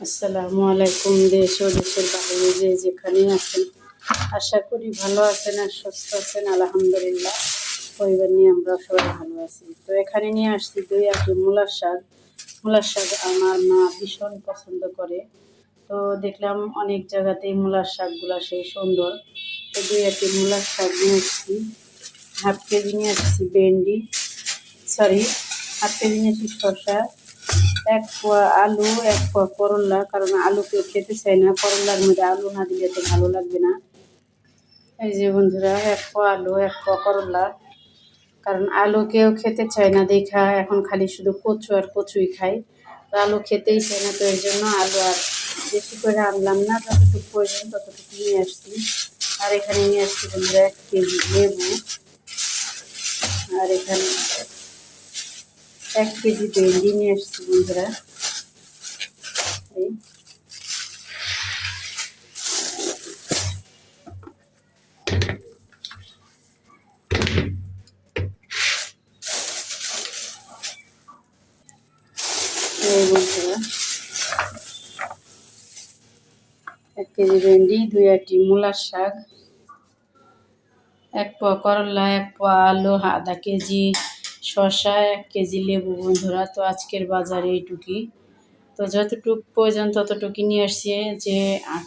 আসসালামু আলাইকুম। দেশ ও দেশের বাইরে যে যেখানেই আছেন, আশা করি ভালো আছেন আর সুস্থ আছেন। আলহামদুলিল্লাহ, পরিবার নিয়ে আমরা সবাই ভালো আছি। তো এখানে নিয়ে আসছি 2 আটি মূলার শাক। মূলার শাক আমার মা ভীষণ পছন্দ করে। তো দেখলাম অনেক জায়গাতেই মূলার শাকগুলা সেই সুন্দর। তো 2 আটি মূলার শাক নিয়ে আসছি। হাফ কেজি নিয়ে আসছি ভেন্ডি, হাফ কেজি নিয়ে আসছি শসা, 1 পোয়া আলু, 1 পোয়া করলা, কারণ আলু কেউ খেতে চায় না, করলার মধ্যে আলু না দিলে তো ভালো লাগবে না। এই যে বন্ধুরা, 1 পোয়া আলু, 1 পোয়া করলা, কারণ আলু কেউ খেতে চায় না দেখা এখন খালি শুধু কচু আর কচুই খায়। তো আলু খেতেই চায় না, তো এই জন্য আলু আর বেশি করে আনলাম না, যতটুকু প্রয়োজন ততটুকু নিয়ে আসছি। আর এখানে নিয়ে আসছি বন্ধুরা 1 কেজি লেবু, আর এখানে 1 কেজি ভেন্ডি নিয়ে আসছি বন্ধুরা। এই বন্ধুরা, 1 কেজি ভেন্ডি, 2 আটি মূলার শাক, 1 পোয়া করলা, 1 পোয়া আলু, আধা কেজি শসা, 1 কেজি লেবু বন্ধুরা। তো আজকের বাজারে এইটুকুই। তো যতটুকু প্রয়োজন ততটুকু নিয়ে আসছি, যে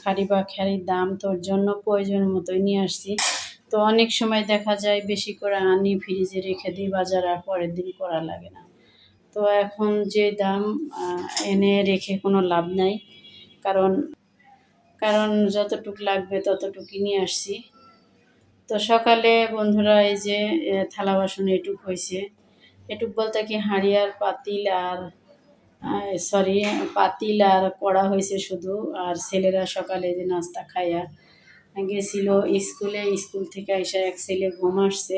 খাড়ি বা খ্যারির দাম তোর জন্য প্রয়োজন মতোই নিয়ে আসছি। তো অনেক সময় দেখা যায় বেশি করে আনি, ফ্রিজে রেখে দিই, বাজার আর পরের দিন করা লাগে না। তো এখন যে দাম, এনে রেখে কোনো লাভ নাই, কারণ কারণ যতটুক লাগবে ততটুকুই নিয়ে আসছি। তো সকালে বন্ধুরা এই যে থালা বাসন এটুক হয়েছে। এটুক বলতে কি, হাঁড়ি আর পাতিল আর পাতিল আর কড়া হয়েছে শুধু। আর ছেলেরা সকালে যে নাস্তা খাইয়া গেছিল স্কুলে, স্কুল থেকে এসে 1 ছেলে ঘুম আসছে,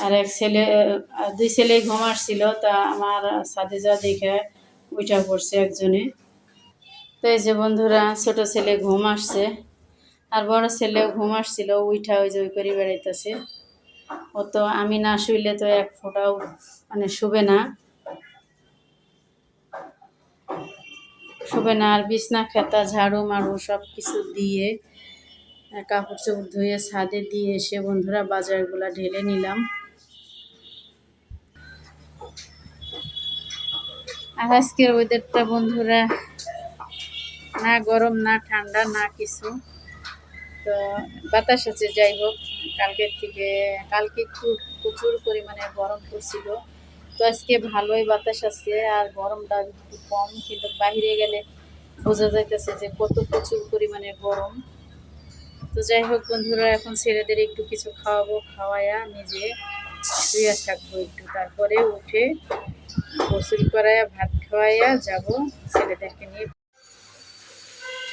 আর 2 ছেলে ঘুম আসছিল। তা আমার সাথে যা দেখে উঠা পড়ছে একজনে। তো এই যে বন্ধুরা, ছোট ছেলে ঘুম আসছে, আর বড় ছেলেও ঘুম আসছিল, উঠা ওই যে ওই করে বেড়াইতেছে। ও তো আমি না শুইলে তো এক ফোঁটাও মানে শুবে না। আর বিছনা খেতা ঝাড়ু মাড়ু সব কিছু দিয়ে, কাপড় চোপড় ধুয়ে ছাদে দিয়ে এসে বন্ধুরা বাজারগুলা ঢেলে নিলাম। আর আজকের ওয়েদারটা বন্ধুরা, না গরম না ঠান্ডা না কিছু, তো বাতাস আছে। যাই হোক, কালকে একটু প্রচুর পরিমাণে গরম পড়ছিল, তো আজকে ভালোই বাতাস আছে আর গরমটা একটু কম, কিন্তু বাইরে গেলে বোঝা যাইতেছে যে কত প্রচুর পরিমাণে গরম। তো যাই হোক বন্ধুরা, এখন ছেলেদের একটু কিছু খাওয়াবো, খাওয়াইয়া নিজে শুয়ে থাকবো একটু, তারপরে উঠে গোসল করাইয়া ভাত খাওয়াইয়া যাব ছেলেদেরকে নিয়ে।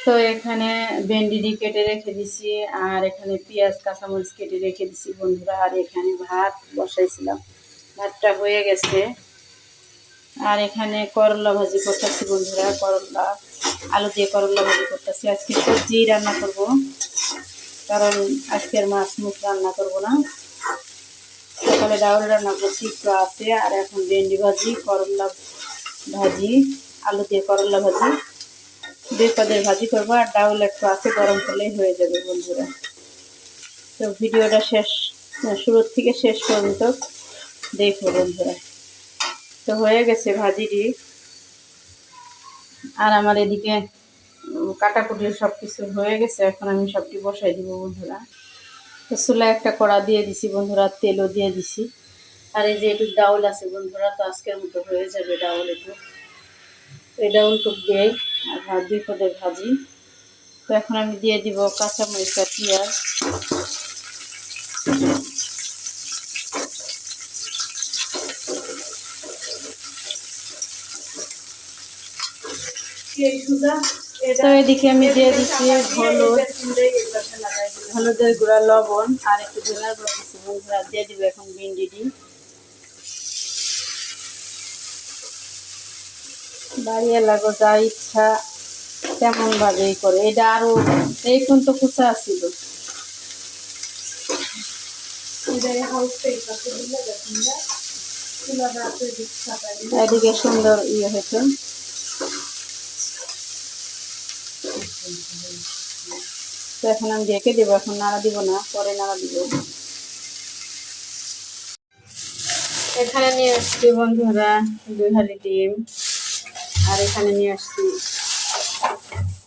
তো এখানে ভেন্ডি কেটে রেখে দিছি, আর এখানে পেঁয়াজ কাঁচামরিচ কেটে রেখে দিছি বন্ধুরা। আর এখানে ভাত বসাইছিলাম, ভাতটা হয়ে গেছে। আর এখানে করলা ভাজি করতেছি বন্ধুরা, আলু দিয়ে করলা ভাজি করতেছি। আজকে সবজি রান্না করব, কারণ আজকের মাছ মুখ রান্না করব না। সকালে ডাউল রান্না করছি একটু আছে, আর এখন ভেন্ডি ভাজি, করলা ভাজি, আলু দিয়ে করলা ভাজি, 2 পদের ভাজি করবো, আর ডাউল একটু আছে, গরম করলেই হয়ে যাবে বন্ধুরা। তো ভিডিওটা শুরু থেকে শেষ পর্যন্ত দেখো বন্ধুরা। তো হয়ে গেছে ভাজিটি, আর আমার এদিকে কাটাকুটি সব কিছু হয়ে গেছে। এখন আমি সবটি বসাই দিব বন্ধুরা। তো চুলায় একটা কড়া দিয়ে দিছি বন্ধুরা, তেলও দিয়ে দিছি। আর এই যে একটু ডাউল আছে বন্ধুরা, তো আজকের মতো হয়ে যাবে ডাউল একটু। এই ডাউলটুক দিয়েই আর 2 পদের ভাজি। তো এখন আমি দিয়ে দিব কাঁচামরিচ আর পেঁয়াজ। তো এদিকে আমি দিয়ে দিচ্ছি হলুদের গুঁড়া, লবণ, আর একটু ধনিয়ার গুঁড়া দিচ্ছি বন্ধুরা। দিয়ে দিব এখন ভেন্ডিটি। বাড়িয়ে লাগো যা ইচ্ছা তেমন ভাবেই করে। এটা আরো এই কিন্তু কুচা ছিল, এদিকে সুন্দর হয়েছে। তো এখন আমি ঢেকে দেবো, এখন নাড়া দিব না, পরে নাড়া দিব। এখানে নিয়ে আসছি বন্ধুরা 2 হাঁড়ি ডিম, আর এখানে নিয়ে আসছি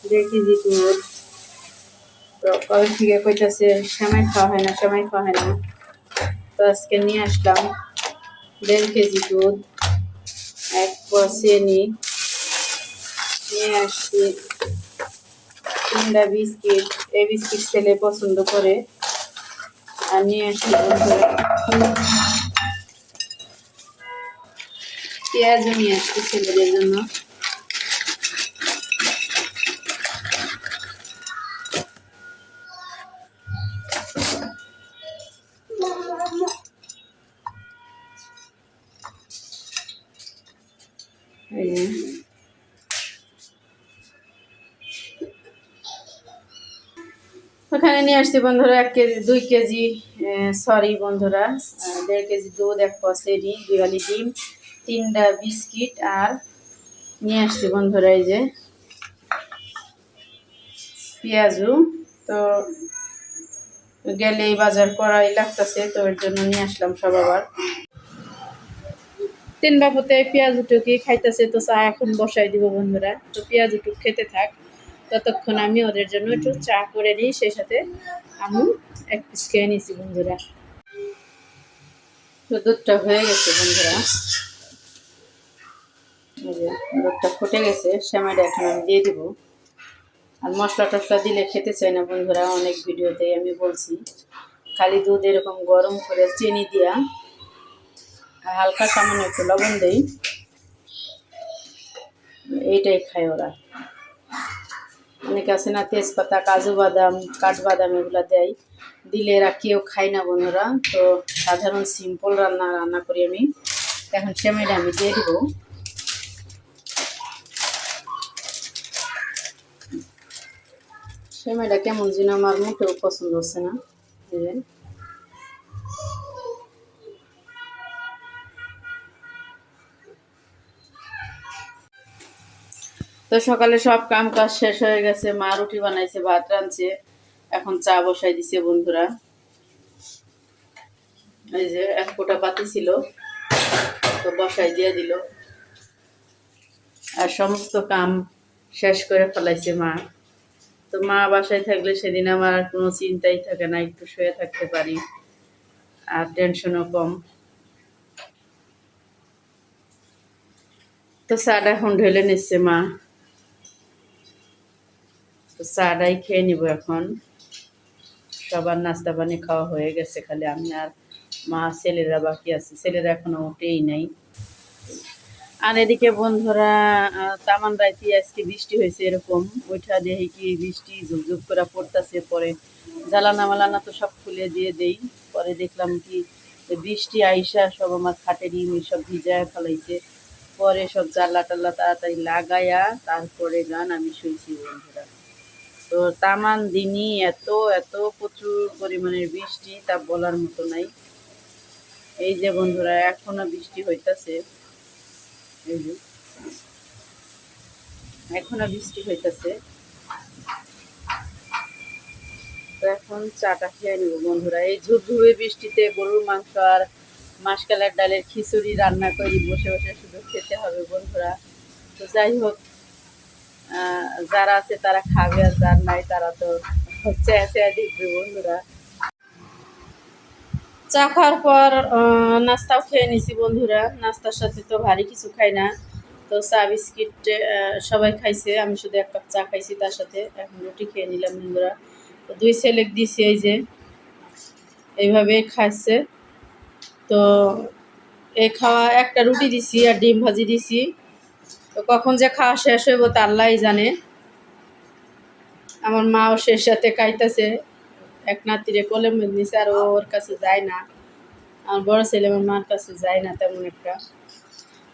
2 কেজি দুধ। তো কবে থেকে কইতাছে সেমাই খাওয়া হয় না, সেমাই খাওয়া হয় না, তো আজকে নিয়ে আসলাম 1.5 কেজি দুধ, 1 পোয়া চিনি নিয়ে আসছি, 3টা বিস্কিট, এই বিস্কিট ছেলে পছন্দ করে। আর নিয়ে আসছি বন্ধুরা পেঁয়াজও নিয়ে আসছি ছেলেদের জন্য। এই যে ওখানে নিয়ে আসছি বন্ধুরা 1 কেজি 2 কেজি, সরি বন্ধুরা 1.5 কেজি দুধ, 1 পোয়া চিনি, 2 হাঁড়ি ডিম, 3টা বিস্কিট, আর নিয়ে আসছি বন্ধুরা এই যে পেঁয়াজু। তো গেলেই বাজার করাই লাগতেছে, তো এর জন্য নিয়ে আসলাম সব। আবার 3 বাবুতে পেঁয়াজ উটুকি খাইতেছে, তো চা এখন বসাই দিব বন্ধুরা। তো পেঁয়াজ উটুক খেতে থাক, ততক্ষণ আমি ওদের জন্য একটু চা করে নিই, সেই সাথে আমি 1 পিস খেয়ে নিছি বন্ধুরা। তো দুধটা হয়ে গেছে বন্ধুরা, এই যে দুধটা ফুটে গেছে, সেমাইটা এখন আমি দিয়ে দিব। আর মশলা টশলা দিলে খেতে চাই না বন্ধুরা, অনেক ভিডিওতেই আমি বলছি, খালি দুধ এরকম গরম করে চিনি দিয়া আর হালকা সামান্য একটু লবণ দেই, এইটাই খায় ওরা। অনেকে আছে না তেজপাতা, কাজু বাদাম, কাঠবাদাম এগুলো দেয়, দিলে এরা কেউ খায় না বন্ধুরা। তো সাধারণ সিম্পল রান্না করি আমি। এখন সেমাইটা আমি দিয়ে দিব। সেমাইটা কেমন যেন আমার মোটেও পছন্দ হচ্ছে না। তো সকালে সব কাম কাজ শেষ হয়ে গেছে, মা রুটি বানাইছে, ভাত রাঁধছে, এখন চা বসাই দিছে বন্ধুরা। এই যে 1 ফোঁটা পাতি ছিল, তো বসাই দিয়ে দিল, আর সমস্ত কাম শেষ করে ফেলাইছে মা। তো মা বাসায় থাকলে সেদিন আমার আর কোনো চিন্তাই থাকে না, একটু শুয়ে থাকতে পারি, আর টেনশনও কম। তো চাটা এখন ঢেলে নিচ্ছে মা, তো চাটাই খেয়ে নিব এখন। সবার নাস্তা পানি খাওয়া হয়ে গেছে, খালি আমি আর মা, ছেলেরা বাকি আছে, ছেলেরা এখনো উঠেই নাই। আর এদিকে বন্ধুরা তামান রাইতে আজকে বৃষ্টি হয়েছে, এরকম ওইটা দেখি কি বৃষ্টি ঝুপঝুপ করে পড়তেছে, পরে জ্বালানা মালানা তো সব খুলে দিয়ে দেই, পরে দেখলাম কি বৃষ্টি আইসা সব আমার খাটের সব ভিজায় ফেলাইছে, পরে সব জ্বালা টাল্লা তাড়াতাড়ি লাগাইয়া তারপরে গান আমি শুয়েছি বন্ধুরা। তো তামান দিনই এত এত প্রচুর পরিমাণের বৃষ্টি, তা বলার মতো নাই। এই যে বন্ধুরা এখনো বৃষ্টি হইতাছে, এই যে এখনো বৃষ্টি হইতাছে। তো এখন চাটা খেয়ে নিব বন্ধুরা। এই ঝুরঝুরে বৃষ্টিতে গরুর মাংস আর মাসকালের ডালের খিচুড়ি রান্না করি, বসে বসে শুধু খেতে হবে বন্ধুরা। তো যাই হোক, যারা আছে তারা খাবে, আর যার নাই তারা তো চেয়ে চেয়ে দেখবে বন্ধুরা। চা খাওয়ার পর নাস্তাও খেয়ে নিছি বন্ধুরা। নাস্তার সাথে তো ভারী কিছু খাই না, তো চা বিস্কিট সবাই খাইছে, আমি শুধু 1 কাপ চা খাইছি তার সাথে। এখন রুটি খেয়ে নিলাম বন্ধুরা। তো 2 ছেলে দিছি, এই যে এইভাবে খাচ্ছে। তো এই খাওয়া, একটা রুটি দিছি আর ডিম ভাজি দিছি, তো কখন যে খাওয়া শেষ হইব তা আল্লাহই জানে। আমার মাও শেষ সাথে খাইতেছে, এক নাতিরে কোলে নিছে, আর ওর কাছে যায় না। আমার বড় ছেলে আমার মার কাছে যায় না তেমন একটা।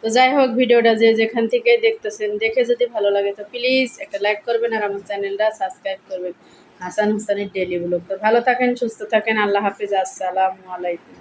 তো যাই হোক, ভিডিওটা যে যেখান থেকে দেখতেছেন, দেখে যদি ভালো লাগে তো প্লিজ একটা লাইক করবেন, আর আমার চ্যানেলটা সাবস্ক্রাইব করবেন, হাসান হোসেনের ডেইলি ব্লগ। তো ভালো থাকেন, সুস্থ থাকেন, আল্লাহ হাফিজ, আসসালামু আলাইকুম।